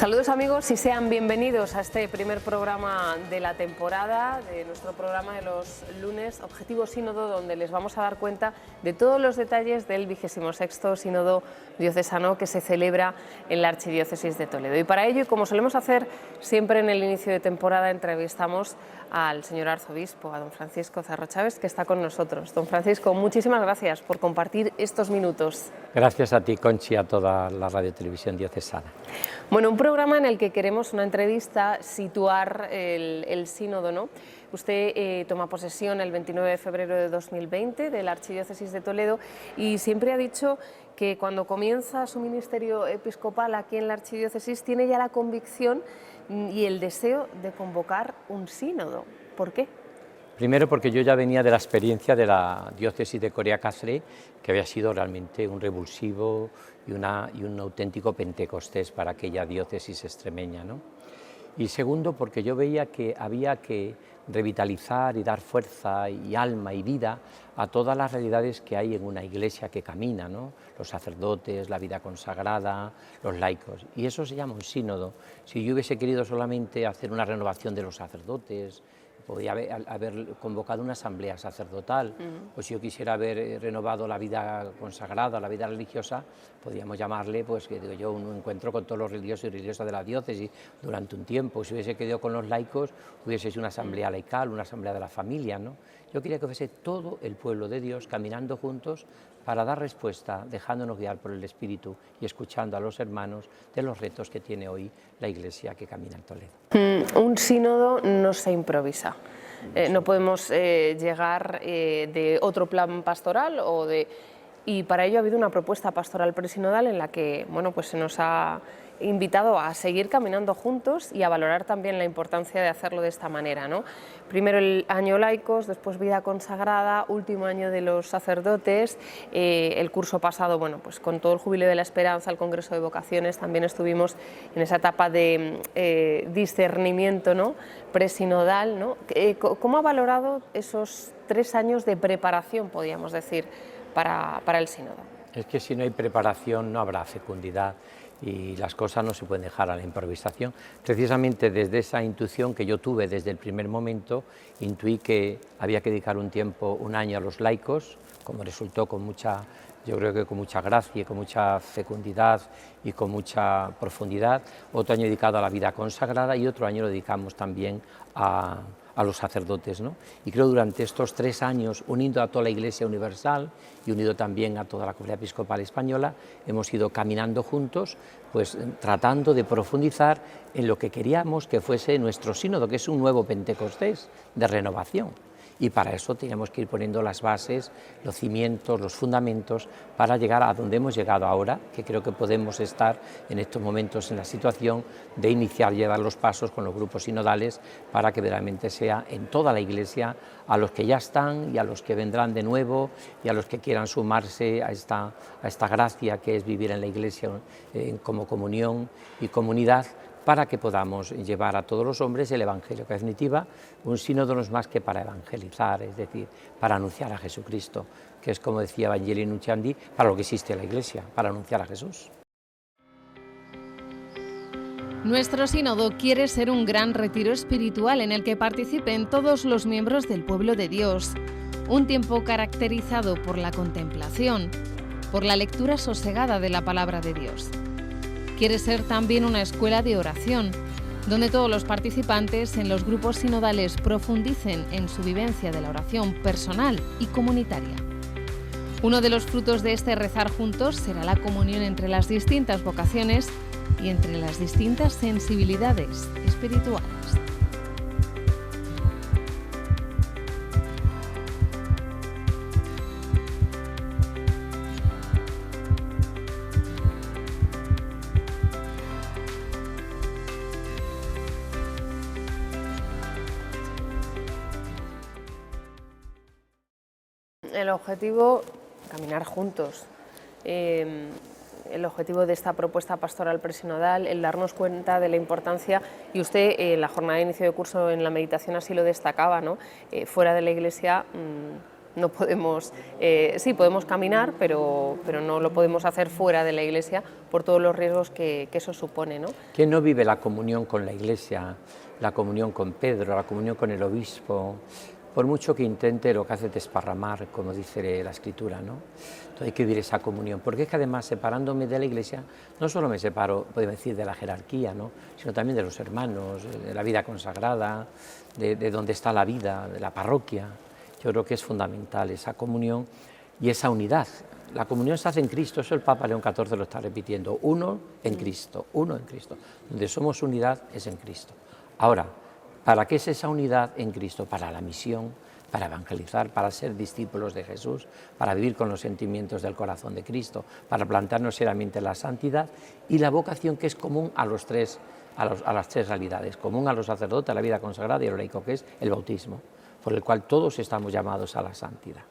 Saludos amigos y sean bienvenidos a este primer programa de la temporada, de nuestro programa de los lunes, Objetivo Sínodo, donde les vamos a dar cuenta de todos los detalles del 26º Sínodo Diocesano que se celebra en la Archidiócesis de Toledo. Y para ello, y como solemos hacer siempre en el inicio de temporada, entrevistamos al señor arzobispo, a don Francisco Zarro Chávez, que está con nosotros. Don Francisco, muchísimas gracias por compartir estos minutos. Gracias a ti, Conchi, y a toda la radiotelevisión diocesana. Bueno, un programa en el que queremos una entrevista, situar el sínodo, ¿no? Usted toma posesión el 29 de febrero de 2020 de la Archidiócesis de Toledo y siempre ha dicho que cuando comienza su ministerio episcopal aquí en la Archidiócesis tiene ya la convicción y el deseo de convocar un sínodo. ¿Por qué? Primero porque yo ya venía de la experiencia de la diócesis de Coria-Cáceres, que había sido realmente un revulsivo y un auténtico Pentecostés para aquella diócesis extremeña, ¿no? Y segundo porque yo veía que había que revitalizar y dar fuerza y alma y vida a todas las realidades que hay en una iglesia que camina, ¿no? Los sacerdotes, la vida consagrada, los laicos, y eso se llama un sínodo. Si yo hubiese querido solamente hacer una renovación de los sacerdotes, podía haber convocado una asamblea sacerdotal, o si yo quisiera haber renovado la vida consagrada, la vida religiosa, podríamos llamarle, pues, que digo yo, un encuentro con todos los religiosos y religiosas de la diócesis durante un tiempo. Si hubiese quedado con los laicos, hubiese sido una asamblea laical, una asamblea de la familia, ¿no? Yo quería que fuese todo el pueblo de Dios caminando juntos para dar respuesta, dejándonos guiar por el Espíritu y escuchando a los hermanos de los retos que tiene hoy la Iglesia que camina en Toledo. Un sínodo no se improvisa. No podemos llegar de otro plan pastoral y para ello ha habido una propuesta pastoral presinodal en la que, bueno, pues se nos ha invitado a seguir caminando juntos y a valorar también la importancia de hacerlo de esta manera, ¿no? Primero el año laicos, después vida consagrada, último año de los sacerdotes, el curso pasado, bueno, pues con todo el Jubileo de la Esperanza, el Congreso de Vocaciones, también estuvimos en esa etapa de discernimiento, ¿no?, presinodal, ¿no? ¿Cómo ha valorado esos 3 años de preparación, podríamos decir, para el sínodo? Es que si no hay preparación no habrá fecundidad y las cosas no se pueden dejar a la improvisación. Precisamente desde esa intuición que yo tuve desde el primer momento, intuí que había que dedicar un tiempo, un año a los laicos, como resultó con mucha, yo creo que con mucha gracia y con mucha fecundidad y con mucha profundidad, otro año dedicado a la vida consagrada y otro año lo dedicamos también a los sacerdotes, ¿no? Y creo durante estos 3 años, uniendo a toda la Iglesia universal y unido también a toda la Comunidad Episcopal Española, hemos ido caminando juntos, pues tratando de profundizar en lo que queríamos que fuese nuestro sínodo, que es un nuevo Pentecostés de renovación. Y para eso teníamos que ir poniendo las bases, los cimientos, los fundamentos, para llegar a donde hemos llegado ahora, que creo que podemos estar en estos momentos en la situación de iniciar y dar los pasos con los grupos sinodales para que realmente sea en toda la Iglesia, a los que ya están y a los que vendrán de nuevo y a los que quieran sumarse a esta gracia que es vivir en la Iglesia como comunión y comunidad, para que podamos llevar a todos los hombres el Evangelio, que en definitiva un sínodo no es más que para evangelizar, es decir, para anunciar a Jesucristo, que es, como decía Evangelii Nuntiandi, para lo que existe la Iglesia, para anunciar a Jesús. Nuestro sínodo quiere ser un gran retiro espiritual en el que participen todos los miembros del pueblo de Dios, un tiempo caracterizado por la contemplación, por la lectura sosegada de la palabra de Dios. Quiere ser también una escuela de oración, donde todos los participantes en los grupos sinodales profundicen en su vivencia de la oración personal y comunitaria. Uno de los frutos de este rezar juntos será la comunión entre las distintas vocaciones y entre las distintas sensibilidades espirituales. El objetivo, caminar juntos. El objetivo de esta propuesta pastoral presinodal, el darnos cuenta de la importancia, y usted en la jornada de inicio de curso en la meditación así lo destacaba, ¿no? Fuera de la Iglesia No podemos, sí, podemos caminar, pero no lo podemos hacer fuera de la Iglesia por todos los riesgos que eso supone, ¿no? ¿Quién no vive la comunión con la Iglesia, la comunión con Pedro, la comunión con el obispo? Por mucho que intente, lo que hace es desparramar, como dice la Escritura, ¿no? Entonces hay que vivir esa comunión, porque es que además, separándome de la Iglesia, no solo me separo, podemos decir, de la jerarquía, ¿no?, sino también de los hermanos, de la vida consagrada, de donde está la vida, de la parroquia. Yo creo que es fundamental esa comunión y esa unidad. La comunión se hace en Cristo, eso el Papa León XIV lo está repitiendo, uno en Cristo, donde somos unidad es en Cristo. Ahora, ¿para qué es esa unidad en Cristo? Para la misión, para evangelizar, para ser discípulos de Jesús, para vivir con los sentimientos del corazón de Cristo, para plantarnos seriamente en la santidad y la vocación que es común a las tres realidades, común a los sacerdotes, a la vida consagrada y a lo laico, que es el bautismo, por el cual todos estamos llamados a la santidad.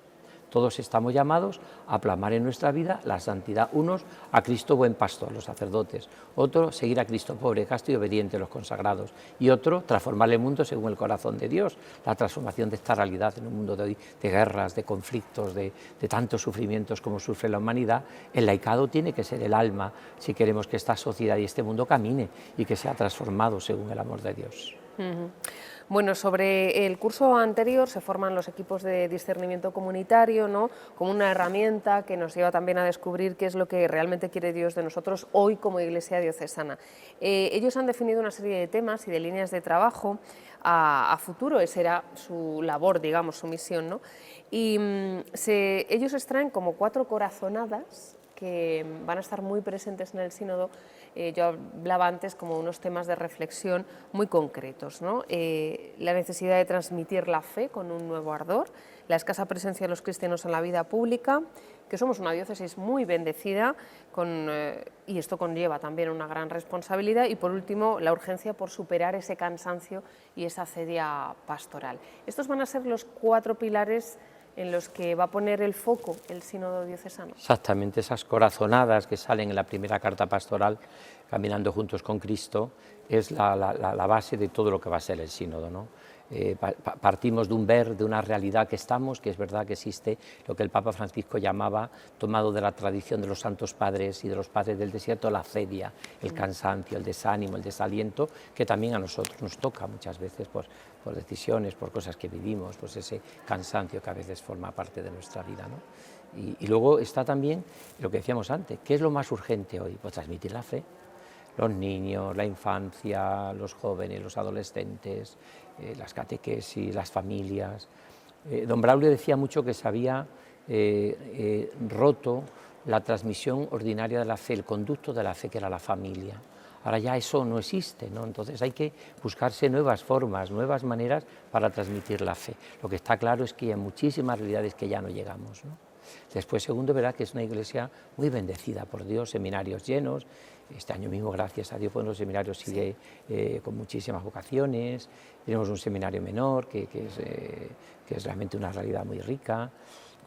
Todos estamos llamados a plasmar en nuestra vida la santidad, unos a Cristo buen pastor, los sacerdotes, otros seguir a Cristo pobre, casto y obediente, los consagrados, y otro transformar el mundo según el corazón de Dios, la transformación de esta realidad en un mundo de hoy, de guerras, de conflictos, de tantos sufrimientos como sufre la humanidad. El laicado tiene que ser el alma si queremos que esta sociedad y este mundo camine y que sea transformado según el amor de Dios. Bueno, sobre el curso anterior se forman los equipos de discernimiento comunitario, ¿no?, como una herramienta que nos lleva también a descubrir qué es lo que realmente quiere Dios de nosotros hoy como Iglesia diocesana. Ellos han definido una serie de temas y de líneas de trabajo a futuro, esa era su labor, digamos, su misión, ¿no? Y ellos extraen como 4 corazonadas que van a estar muy presentes en el sínodo. Yo hablaba antes como unos temas de reflexión muy concretos, ¿no? La necesidad de transmitir la fe con un nuevo ardor, la escasa presencia de los cristianos en la vida pública, que somos una diócesis muy bendecida y esto conlleva también una gran responsabilidad, y por último la urgencia por superar ese cansancio y esa acedia pastoral. Estos van a ser los 4 pilares en los que va a poner el foco el sínodo diocesano. Exactamente, esas corazonadas que salen en la primera carta pastoral, Caminando juntos con Cristo, es la base de todo lo que va a ser el sínodo, ¿no? Partimos de un ver, de una realidad que estamos, que es verdad que existe lo que el Papa Francisco llamaba, tomado de la tradición de los santos padres y de los padres del desierto, la acedia, el cansancio, el desánimo, el desaliento, que también a nosotros nos toca muchas veces por decisiones, por cosas que vivimos, pues ese cansancio que a veces forma parte de nuestra vida, ¿no? Y luego está también lo que decíamos antes, ¿qué es lo más urgente hoy? Pues transmitir la fe. Los niños, la infancia, los jóvenes, los adolescentes, las catequesis, las familias. Don Braulio decía mucho que se había roto la transmisión ordinaria de la fe, el conducto de la fe, que era la familia. Ahora ya eso no existe, ¿no? Entonces hay que buscarse nuevas formas, nuevas maneras para transmitir la fe. Lo que está claro es que hay muchísimas realidades que ya no llegamos, ¿no? Después, segundo, verá que es una iglesia muy bendecida por Dios, seminarios llenos. Este año mismo, gracias a Dios, pues los seminarios sigue con muchísimas vocaciones. Tenemos un seminario menor que es realmente una realidad muy rica.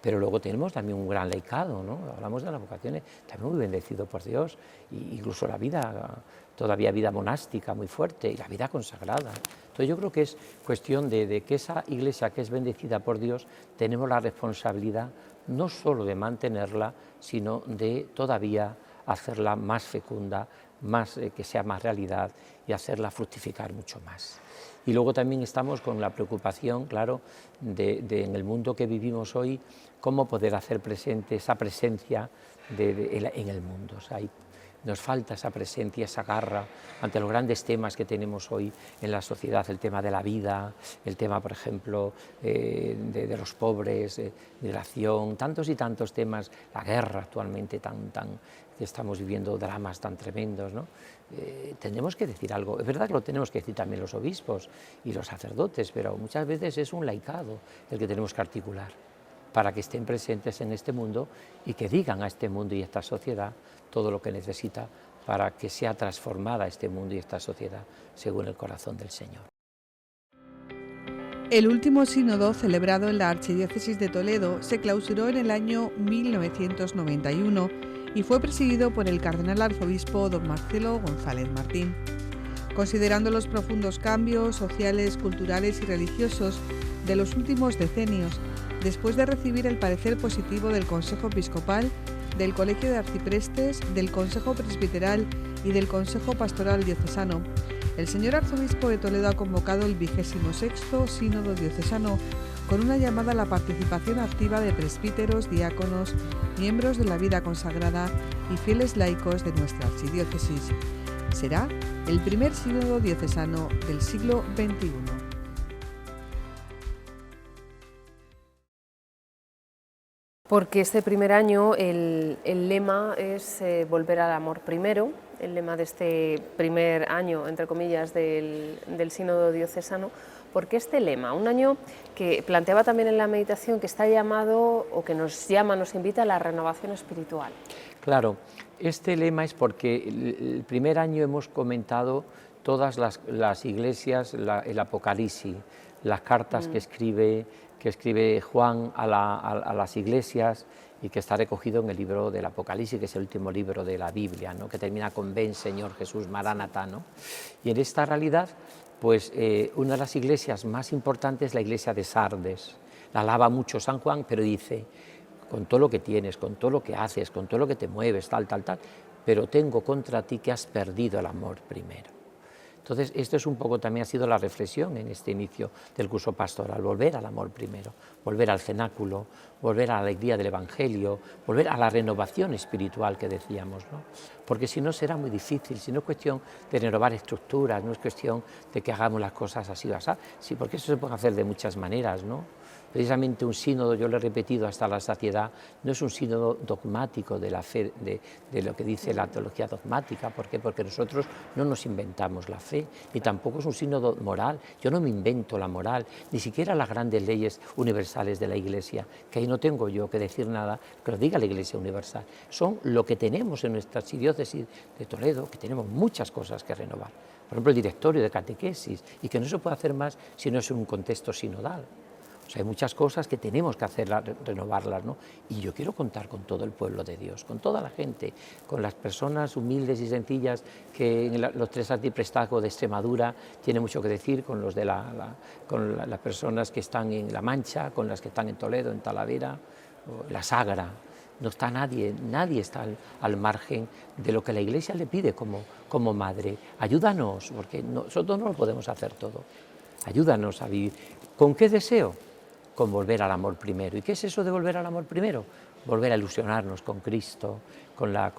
Pero luego tenemos también un gran laicado, ¿no? Hablamos de las vocaciones, también muy bendecido por Dios, e incluso la vida, todavía vida monástica muy fuerte, y la vida consagrada. Entonces yo creo que es cuestión de que esa iglesia que es bendecida por Dios, tenemos la responsabilidad no solo de mantenerla, sino de todavía hacerla más fecunda, que sea más realidad, y hacerla fructificar mucho más. Y luego también estamos con la preocupación, claro, en el mundo que vivimos hoy, cómo poder hacer presente esa presencia en el mundo. O sea, nos falta esa presencia, esa garra ante los grandes temas que tenemos hoy en la sociedad, el tema de la vida, el tema, por ejemplo, de los pobres, migración, tantos y tantos temas, la guerra actualmente que estamos viviendo dramas tan tremendos, ¿no? Tenemos que decir algo. Es verdad que lo tenemos que decir también los obispos y los sacerdotes, pero muchas veces es un laicado el que tenemos que articular para que estén presentes en este mundo y que digan a este mundo y a esta sociedad todo lo que necesita para que sea transformada este mundo y esta sociedad según el corazón del Señor. El último sínodo celebrado en la Archidiócesis de Toledo se clausuró en el año 1991 y fue presidido por el cardenal arzobispo don Marcelo González Martín. Considerando los profundos cambios sociales, culturales y religiosos de los últimos decenios, después de recibir el parecer positivo del Consejo Episcopal, del Colegio de Arciprestes, del Consejo Presbiteral y del Consejo Pastoral Diocesano, el señor Arzobispo de Toledo ha convocado el 26º Sínodo Diocesano con una llamada a la participación activa de presbíteros, diáconos, miembros de la vida consagrada y fieles laicos de nuestra archidiócesis. Será el primer sínodo diocesano del siglo XXI. Porque este primer año el lema es volver al amor primero, el lema de este primer año, entre comillas, del sínodo diocesano. Porque este lema, un año que planteaba también en la meditación que está llamado, o que nos llama, nos invita a la renovación espiritual. Claro, este lema es porque el primer año hemos comentado todas las iglesias, el Apocalipsis, las cartas que escribe Juan a las iglesias y que está recogido en el libro del Apocalipsis, que es el último libro de la Biblia, ¿no? Que termina con ven Señor Jesús, Maránata, ¿no? Y en esta realidad, pues una de las iglesias más importantes es la iglesia de Sardes. La alaba mucho San Juan, pero dice, con todo lo que tienes, con todo lo que haces, con todo lo que te mueves, tal, pero tengo contra ti que has perdido el amor primero. Entonces, esto es un poco también ha sido la reflexión en este inicio del curso pastoral, volver al amor primero, volver al cenáculo, volver a la alegría del Evangelio, volver a la renovación espiritual que decíamos, ¿no? Porque si no será muy difícil, si no es cuestión de renovar estructuras, no es cuestión de que hagamos las cosas así o así, sí, porque eso se puede hacer de muchas maneras, ¿no? Precisamente un sínodo, yo lo he repetido hasta la saciedad, no es un sínodo dogmático de la fe, de lo que dice la teología dogmática. ¿Por qué? Porque nosotros no nos inventamos la fe, ni tampoco es un sínodo moral. Yo no me invento la moral, ni siquiera las grandes leyes universales de la Iglesia, que ahí no tengo yo que decir nada, que lo diga la Iglesia universal. Son lo que tenemos en nuestra archidiócesis de Toledo, que tenemos muchas cosas que renovar. Por ejemplo, el directorio de catequesis, y que no se puede hacer más si no es en un contexto sinodal. O sea, hay muchas cosas que tenemos que hacerlas, renovarlas, ¿no? Y yo quiero contar con todo el pueblo de Dios, con toda la gente, con las personas humildes y sencillas que en los tres arciprestazgos de Extremadura tiene mucho que decir, con los de con las personas que están en La Mancha, con las que están en Toledo, en Talavera, la Sagra. No está nadie está al margen de lo que la Iglesia le pide como madre. Ayúdanos, porque nosotros no lo podemos hacer todo. Ayúdanos a vivir. ¿Con qué deseo? Con volver al amor primero. ¿Y qué es eso de volver al amor primero? Volver a ilusionarnos con Cristo, con la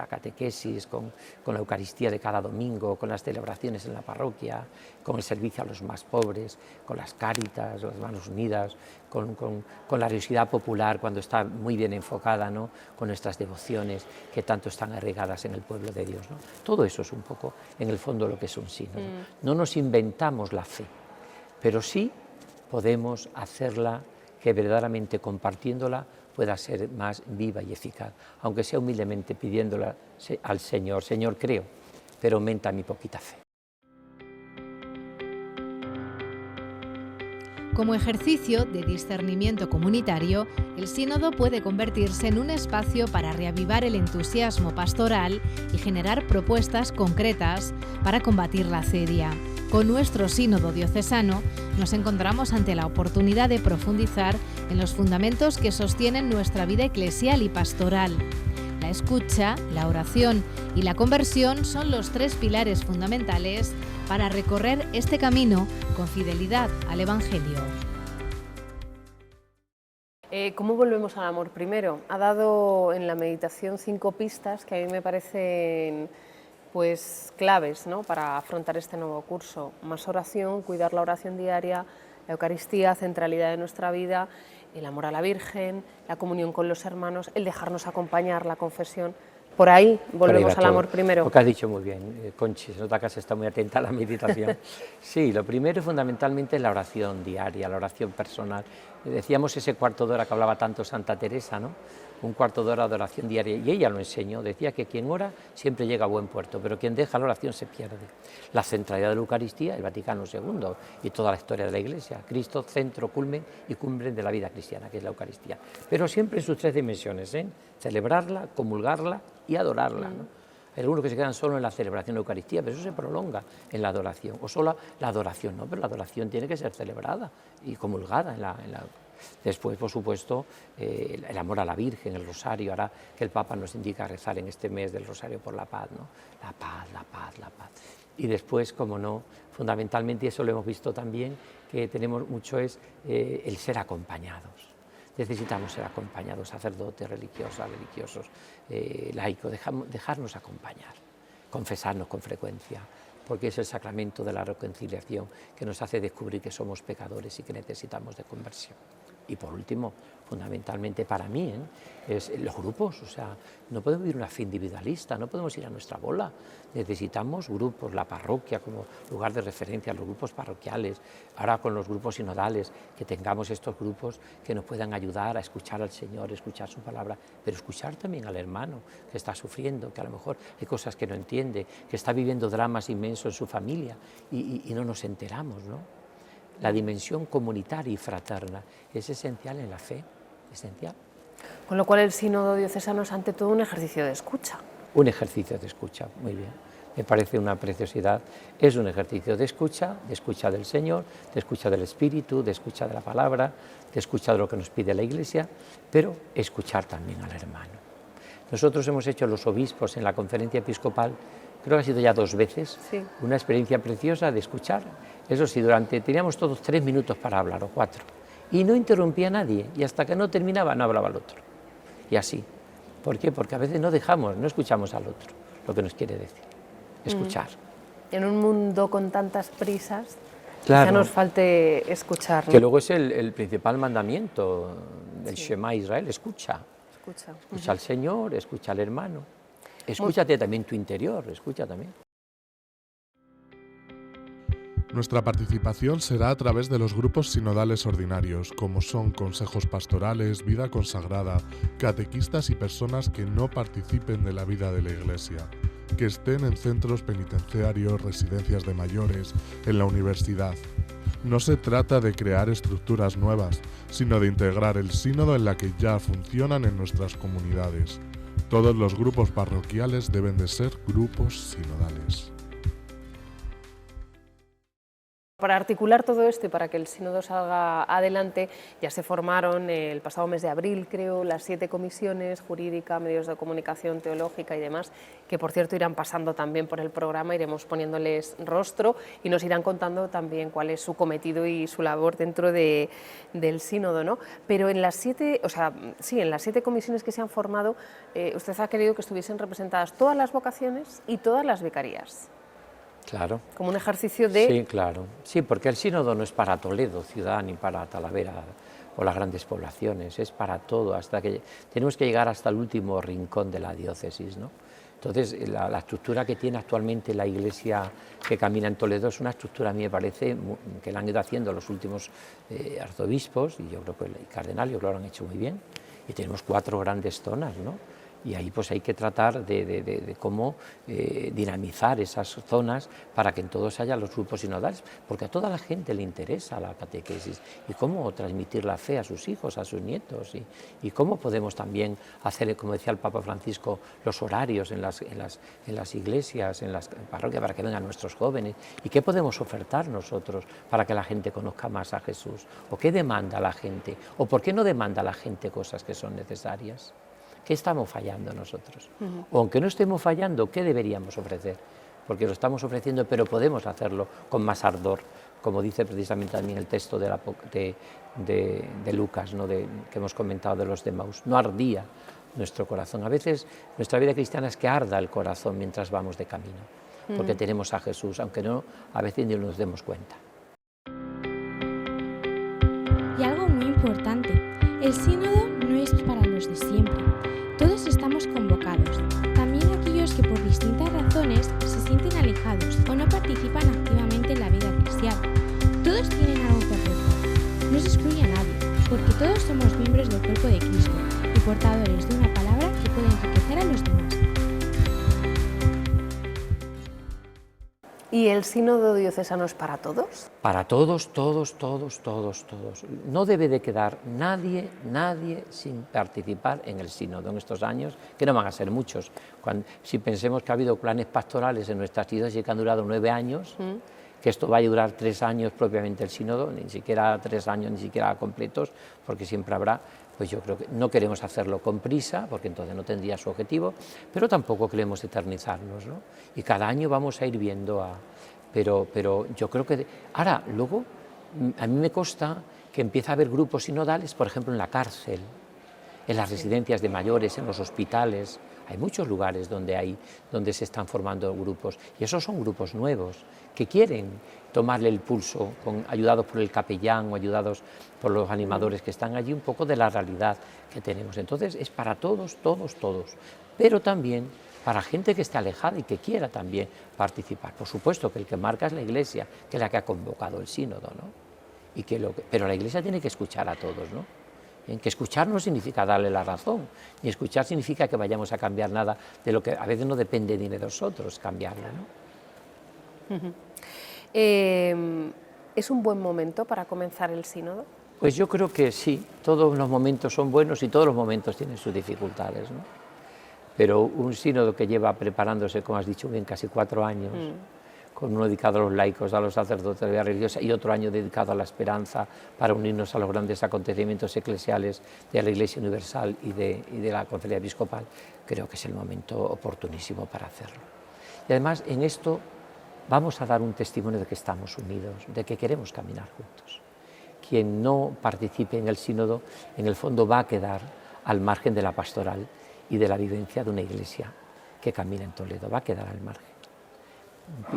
catequesis, con la Eucaristía de cada domingo, con las celebraciones en la parroquia, con el servicio a los más pobres, con las cáritas, las manos unidas, con la religiosidad popular cuando está muy bien enfocada, ¿no? Con nuestras devociones que tanto están arraigadas en el pueblo de Dios, ¿no? Todo eso es un poco, en el fondo, lo que es un sínodo. No nos inventamos la fe, pero sí podemos hacerla que verdaderamente compartiéndola pueda ser más viva y eficaz, aunque sea humildemente pidiéndola al Señor. Señor, creo, pero aumenta mi poquita fe. Como ejercicio de discernimiento comunitario, el sínodo puede convertirse en un espacio para reavivar el entusiasmo pastoral y generar propuestas concretas para combatir la acedia. Con nuestro sínodo diocesano nos encontramos ante la oportunidad de profundizar en los fundamentos que sostienen nuestra vida eclesial y pastoral. La escucha, la oración y la conversión son los tres pilares fundamentales para recorrer este camino con fidelidad al Evangelio. ¿Cómo volvemos al amor primero? Ha dado en la meditación 5 pistas que a mí me parecen pues claves, ¿no?, para afrontar este nuevo curso. Más oración, cuidar la oración diaria, la Eucaristía, centralidad de nuestra vida, el amor a la Virgen, la comunión con los hermanos, el dejarnos acompañar, la confesión. Por ahí volvemos al amor primero. Lo que has dicho muy bien, Conchi, se nota que está muy atenta a la meditación. Sí, lo primero fundamentalmente es la oración diaria, la oración personal. Decíamos ese cuarto de hora que hablaba tanto Santa Teresa, ¿no? Un cuarto de hora de oración diaria, y ella lo enseñó, decía que quien ora siempre llega a buen puerto, pero quien deja la oración se pierde. La centralidad de la Eucaristía, el Vaticano II y toda la historia de la Iglesia, Cristo, centro, culmen y cumbre de la vida cristiana, que es la Eucaristía. Pero siempre en sus 3 dimensiones, ¿eh? Celebrarla, comulgarla y adorarla, ¿no? Hay algunos que se quedan solo en la celebración de la Eucaristía, pero eso se prolonga en la adoración. O solo la adoración, no, pero la adoración tiene que ser celebrada y comulgada Después, por supuesto, el amor a la Virgen, el rosario, ahora que el Papa nos indica rezar en este mes del rosario por la paz, ¿no? La paz, la paz, la paz. Y después, como no, fundamentalmente, y eso lo hemos visto también, que tenemos mucho es el ser acompañados. Necesitamos ser acompañados, sacerdotes, religiosas, religiosos, laicos, dejarnos acompañar, confesarnos con frecuencia, porque es el sacramento de la reconciliación que nos hace descubrir que somos pecadores y que necesitamos de conversión. Y por último, fundamentalmente para mí, es los grupos, o sea, no podemos vivir una fe individualista, no podemos ir a nuestra bola, necesitamos grupos, la parroquia como lugar de referencia, los grupos parroquiales, ahora con los grupos sinodales, que tengamos estos grupos que nos puedan ayudar a escuchar al Señor, escuchar su palabra, pero escuchar también al hermano que está sufriendo, que a lo mejor hay cosas que no entiende, que está viviendo dramas inmensos en su familia y no nos enteramos, ¿no? La dimensión comunitaria y fraterna es esencial en la fe, esencial. Con lo cual el sínodo diocesano es ante todo un ejercicio de escucha. Un ejercicio de escucha, muy bien. Me parece una preciosidad. Es un ejercicio de escucha del Señor, de escucha del Espíritu, de escucha de la palabra, de escucha de lo que nos pide la Iglesia, pero escuchar también al hermano. Nosotros hemos hecho los obispos en la conferencia episcopal, creo que ha sido ya 2 veces, sí, una experiencia preciosa de escuchar. Eso sí, teníamos todos 3 minutos para hablar o 4, y no interrumpía a nadie, y hasta que no terminaba no hablaba el otro. Y así. ¿Por qué? Porque a veces no escuchamos al otro lo que nos quiere decir. Escuchar. En un mundo con tantas prisas, claro, ya nos falte escuchar, ¿no? Que luego es el principal mandamiento del Shema Israel, escucha. Escucha al Señor, escucha al hermano. Escúchate también tu interior, escucha también. Nuestra participación será a través de los grupos sinodales ordinarios, como son consejos pastorales, vida consagrada, catequistas y personas que no participen de la vida de la Iglesia, que estén en centros penitenciarios, residencias de mayores, en la universidad. No se trata de crear estructuras nuevas, sino de integrar el sínodo en la que ya funcionan en nuestras comunidades. Todos los grupos parroquiales deben de ser grupos sinodales. Para articular todo esto y para que el sínodo salga adelante, ya se formaron el pasado mes de abril, creo, las 7 comisiones, jurídica, medios de comunicación, teológica y demás, que por cierto irán pasando también por el programa, iremos poniéndoles rostro y nos irán contando también cuál es su cometido y su labor dentro del sínodo, ¿no? Pero en las 7, en las 7 comisiones que se han formado, usted ha querido que estuviesen representadas todas las vocaciones y todas las vicarías. Claro. Como un ejercicio de... Sí, claro. Sí, porque el sínodo no es para Toledo, ciudad, ni para Talavera o las grandes poblaciones, es para todo, tenemos que llegar hasta el último rincón de la diócesis, ¿no? Entonces, la estructura que tiene actualmente la Iglesia que camina en Toledo es una estructura, a mí me parece, que la han ido haciendo los últimos arzobispos, y yo creo que el cardenal, yo creo que lo han hecho muy bien, y tenemos 4 grandes zonas, ¿no? Y ahí pues hay que tratar de cómo dinamizar esas zonas para que en todos haya los grupos sinodales, porque a toda la gente le interesa la catequesis y cómo transmitir la fe a sus hijos, a sus nietos, y cómo podemos también hacer, como decía el Papa Francisco, los horarios en las iglesias, en las parroquias, para que vengan nuestros jóvenes, y qué podemos ofertar nosotros para que la gente conozca más a Jesús, o qué demanda la gente, o por qué no demanda la gente cosas que son necesarias. ¿Qué estamos fallando nosotros? O aunque no estemos fallando, ¿qué deberíamos ofrecer? Porque lo estamos ofreciendo, pero podemos hacerlo con más ardor, como dice precisamente también el texto de Lucas, ¿no? Que hemos comentado de los de Emaús. No ardía nuestro corazón. A veces nuestra vida cristiana es que arda el corazón mientras vamos de camino, porque tenemos a Jesús, aunque no, a veces ni nos demos cuenta. Y algo muy importante, el sínodo no es para los de siempre. Todos estamos convocados, también aquellos que por distintas razones se sienten alejados o no participan activamente en la vida cristiana. Todos tienen algo que aportar, no se excluye a nadie, porque todos somos miembros del cuerpo de Cristo y portadores de una palabra que puede enriquecer a los demás. ¿Y el sínodo diocesano es para todos? Para todos, todos, todos, todos, todos. No debe de quedar nadie sin participar en el sínodo en estos años, que no van a ser muchos. Si pensemos que ha habido planes pastorales en nuestras ciudades y que han durado 9 años, que esto va a durar 3 años propiamente el sínodo, ni siquiera 3 años, ni siquiera completos, porque siempre habrá, pues yo creo que no queremos hacerlo con prisa, porque entonces no tendría su objetivo, pero tampoco queremos eternizarnos, ¿no? Y cada año vamos a ir viendo pero yo creo que... Ahora, luego, a mí me consta que empieza a haber grupos sinodales, por ejemplo, en la cárcel, en las residencias de mayores, en los hospitales. Hay muchos lugares donde se están formando grupos, y esos son grupos nuevos que quieren tomarle el pulso, ayudados por el capellán o ayudados por los animadores que están allí, un poco de la realidad que tenemos. Entonces es para todos, todos, todos, pero también para gente que esté alejada y que quiera también participar. Por supuesto que el que marca es la Iglesia, que es la que ha convocado el sínodo, ¿no? Pero la Iglesia tiene que escuchar a todos, ¿no? En que escuchar no significa darle la razón, ni escuchar significa que vayamos a cambiar nada de lo que a veces no depende ni de nosotros cambiarlo, ¿no? ¿Es un buen momento para comenzar el sínodo? Pues yo creo que sí, todos los momentos son buenos y todos los momentos tienen sus dificultades, ¿no? Pero un sínodo que lleva preparándose, como has dicho bien, casi 4 años, con uno dedicado a los laicos, a los sacerdotes de la vida religiosa, y otro año dedicado a la esperanza para unirnos a los grandes acontecimientos eclesiales de la Iglesia Universal y de la Conferencia Episcopal, creo que es el momento oportunísimo para hacerlo. Y además en esto vamos a dar un testimonio de que estamos unidos, de que queremos caminar juntos. Quien no participe en el sínodo, en el fondo va a quedar al margen de la pastoral y de la vivencia de una iglesia que camina en Toledo, va a quedar al margen.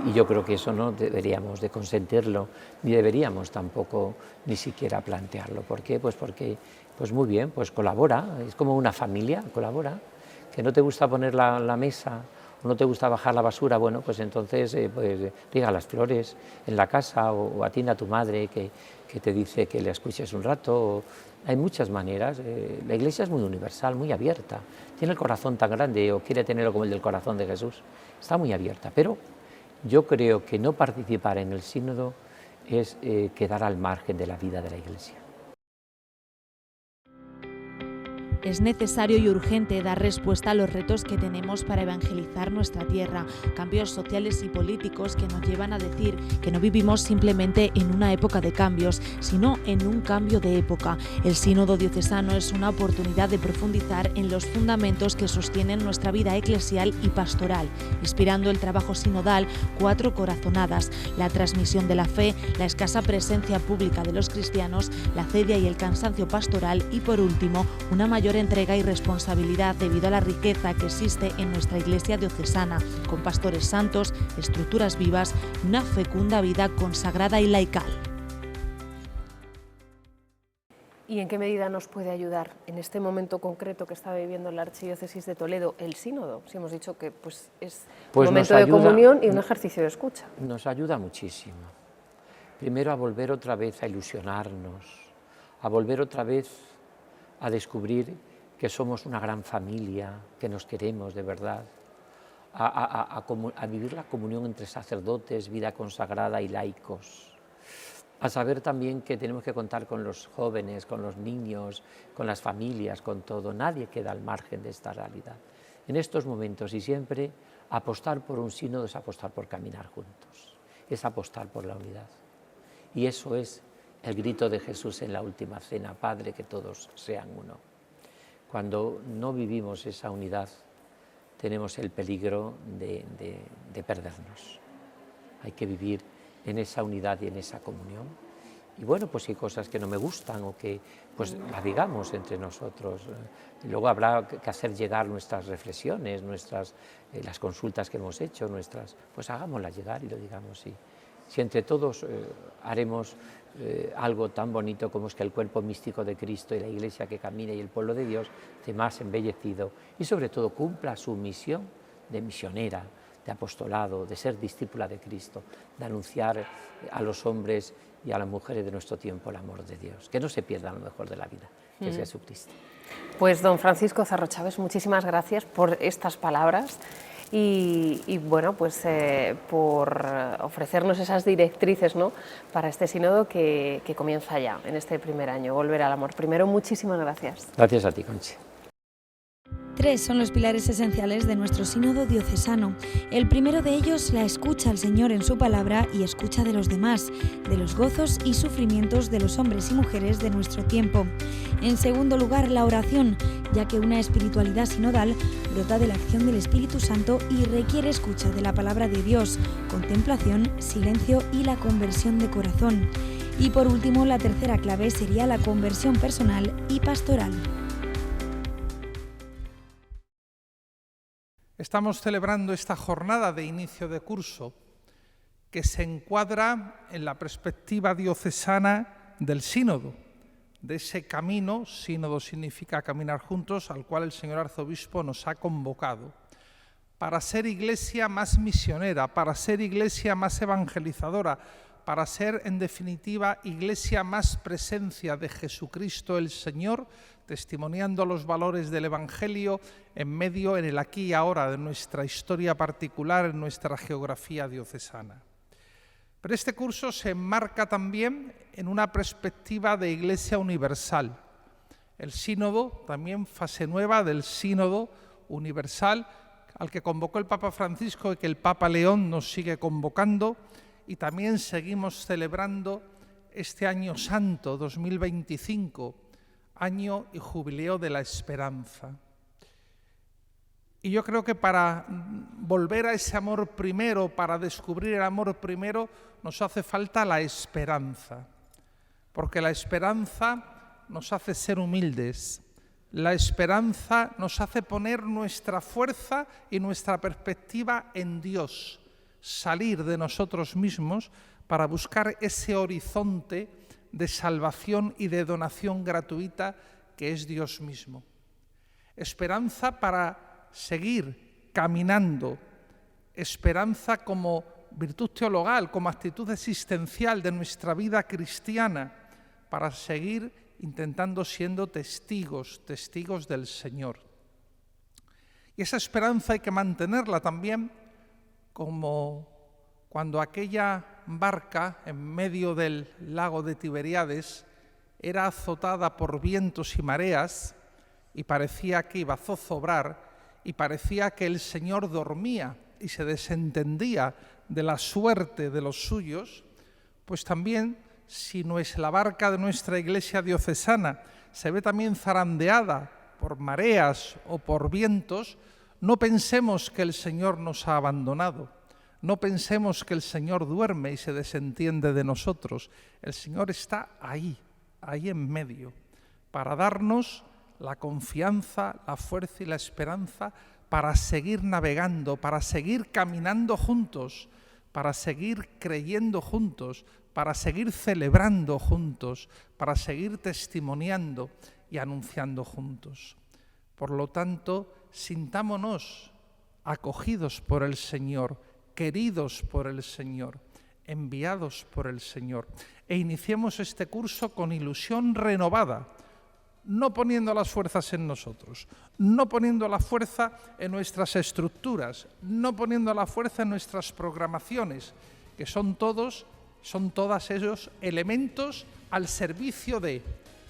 Y yo creo que eso no deberíamos de consentirlo, ni deberíamos tampoco ni siquiera plantearlo. ¿Por qué? Pues porque, pues muy bien, pues colabora, es como una familia, colabora. Que no te gusta poner la mesa o no te gusta bajar la basura, bueno, pues entonces pues, riega las flores en la casa o atiende a tu madre que te dice que le escuches un rato. Hay muchas maneras. La Iglesia es muy universal, muy abierta. Tiene el corazón tan grande o quiere tenerlo como el del corazón de Jesús. Está muy abierta, pero yo creo que no participar en el sínodo es quedar al margen de la vida de la Iglesia. Es necesario y urgente dar respuesta a los retos que tenemos para evangelizar nuestra tierra, cambios sociales y políticos que nos llevan a decir que no vivimos simplemente en una época de cambios, sino en un cambio de época. El sínodo diocesano es una oportunidad de profundizar en los fundamentos que sostienen nuestra vida eclesial y pastoral, inspirando el trabajo sinodal 4 corazonadas, la transmisión de la fe, la escasa presencia pública de los cristianos, la acedia y el cansancio pastoral y, por último, una mayor entrega y responsabilidad debido a la riqueza que existe en nuestra Iglesia diocesana, con pastores santos, estructuras vivas y una fecunda vida consagrada y laical. ¿Y en qué medida nos puede ayudar en este momento concreto que está viviendo la Archidiócesis de Toledo el sínodo? Si hemos dicho que pues, es un momento de comunión y un ejercicio de escucha. Nos ayuda muchísimo. Primero a volver otra vez a ilusionarnos, a volver otra vez a descubrir que somos una gran familia, que nos queremos de verdad, a vivir la comunión entre sacerdotes, vida consagrada y laicos, a saber también que tenemos que contar con los jóvenes, con los niños, con las familias, con todo. Nadie queda al margen de esta realidad. En estos momentos y siempre, apostar por un sínodo es apostar por caminar juntos, es apostar por la unidad. Y eso es el grito de Jesús en la última cena: Padre, que todos sean uno. Cuando no vivimos esa unidad, tenemos el peligro de perdernos. Hay que vivir en esa unidad y en esa comunión. Y bueno, pues hay cosas que no me gustan o que pues las digamos entre nosotros. Luego habrá que hacer llegar nuestras reflexiones, las consultas que hemos hecho, pues hagámoslas llegar y lo digamos. Si entre todos haremos algo tan bonito como es que el cuerpo místico de Cristo y la Iglesia que camina y el pueblo de Dios esté más embellecido y sobre todo cumpla su misión de misionera, de apostolado, de ser discípula de Cristo, de anunciar a los hombres y a las mujeres de nuestro tiempo el amor de Dios, que no se pierdan lo mejor de la vida, que es Jesucristo. Pues don Francisco Zarro Chaves, muchísimas gracias por estas palabras y bueno, pues por ofrecernos esas directrices, ¿no?, para este sínodo que comienza ya en este primer año, Volver al Amor. Primero, muchísimas gracias. Gracias a ti, Conchi. 3 son los pilares esenciales de nuestro sínodo diocesano. El primero de ellos, la escucha al Señor en su palabra y escucha de los demás, de los gozos y sufrimientos de los hombres y mujeres de nuestro tiempo. En segundo lugar, la oración, ya que una espiritualidad sinodal brota de la acción del Espíritu Santo y requiere escucha de la palabra de Dios, contemplación, silencio y la conversión de corazón. Y por último, la tercera clave sería la conversión personal y pastoral. Estamos celebrando esta jornada de inicio de curso que se encuadra en la perspectiva diocesana del sínodo, de ese camino, sínodo significa caminar juntos, al cual el señor arzobispo nos ha convocado, para ser iglesia más misionera, para ser iglesia más evangelizadora, para ser, en definitiva, iglesia más presencia de Jesucristo el Señor, testimoniando los valores del Evangelio en el aquí y ahora de nuestra historia particular, en nuestra geografía diocesana. Pero este curso se enmarca también en una perspectiva de iglesia universal. El sínodo, también fase nueva del sínodo universal, al que convocó el Papa Francisco y que el Papa León nos sigue convocando, y también seguimos celebrando este año santo 2025, año y jubileo de la esperanza. Y yo creo que para volver a ese amor primero, para descubrir el amor primero, nos hace falta la esperanza, porque la esperanza nos hace ser humildes, la esperanza nos hace poner nuestra fuerza y nuestra perspectiva en Dios, salir de nosotros mismos para buscar ese horizonte de salvación y de donación gratuita que es Dios mismo. Esperanza para seguir caminando, esperanza como virtud teologal, como actitud existencial de nuestra vida cristiana, para seguir intentando siendo testigos del Señor. Y esa esperanza hay que mantenerla también, como cuando aquella barca en medio del lago de Tiberíades era azotada por vientos y mareas y parecía que iba a zozobrar y parecía que el Señor dormía y se desentendía de la suerte de los suyos, pues también si no es la barca de nuestra iglesia diocesana se ve también zarandeada por mareas o por vientos, no pensemos que el Señor nos ha abandonado, no pensemos que el Señor duerme y se desentiende de nosotros. El Señor está ahí en medio, para darnos la confianza, la fuerza y la esperanza para seguir navegando, para seguir caminando juntos, para seguir creyendo juntos, para seguir celebrando juntos, para seguir testimoniando y anunciando juntos. Por lo tanto, sintámonos acogidos por el Señor, queridos por el Señor, enviados por el Señor, e iniciemos este curso con ilusión renovada, no poniendo las fuerzas en nosotros, no poniendo la fuerza en nuestras estructuras, no poniendo la fuerza en nuestras programaciones, que son todos esos elementos al servicio de,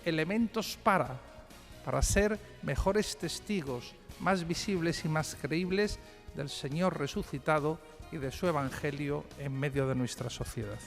elementos para ser mejores testigos, más visibles y más creíbles del Señor resucitado y de su Evangelio en medio de nuestra sociedad.